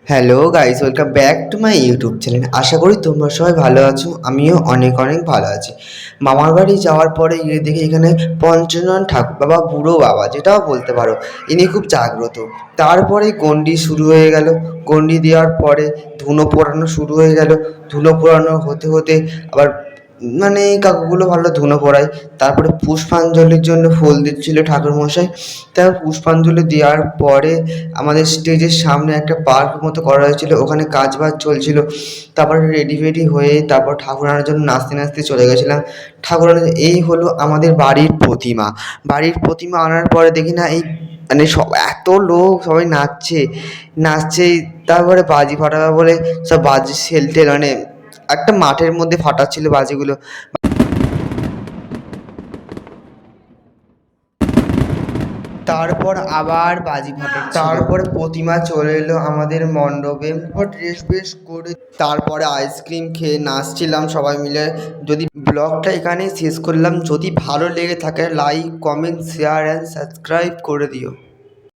Hello guys, welcome back to my YouTube channel. আশা করি তোমরা সবাই ভালো আছো। আমিও অনেক অনেক ভালো আছি। মামার বাড়ি যাওয়ার পরে গিয়ে দেখি এখানে পঞ্চানন ঠাকুর বাবা, বুড়ো বাবা যেটাও বলতে পারো, ইনি খুব জাগ্রত। তারপরে গণ্ডি শুরু হয়ে গেল। গণ্ডি দেওয়ার পরে ধুনো পোড়ানো শুরু হয়ে গেল। ধুনো পোড়ানো হতে হতে আবার এই কাকুগুলো ভালো ধুনো পোড়ায়। তারপরে পুষ্পাঞ্জলির জন্য ফুল দিচ্ছিল ঠাকুরমশাই। তারপর পুষ্পাঞ্জলি দেওয়ার পরে আমাদের স্টেজের সামনে একটা পার্ক মতো করা হয়েছিল, ওখানে কাজ বাজ চলছিল। তারপরে রেডি ফেডি হয়ে তারপর ঠাকুর আনার জন্য নাচতে নাচতে চলে গেছিলাম। ঠাকুর আনার এই হলো আমাদের বাড়ির প্রতিমা। বাড়ির প্রতিমা আনার পরে দেখি না এই সব এত লোক সবাই নাচছে নাচছে। তারপরে বাজি ফাটাবে বলে সব বাজি সেলটেল একটা মাঠের মধ্যে ফাটাচ্ছিল বাজিগুলো। তারপর আবার বাজি ফাটাচ্ছিল। তারপরে প্রতিমা চলে এলো আমাদের মণ্ডপে। ড্রেস বেশ করে তারপরে আইসক্রিম খেয়ে নাচছিলাম সবাই মিলে। যদি ব্লগটা এখানেই শেষ করলাম। যদি ভালো লেগে থাকে like, comment, share and subscribe করে দিও।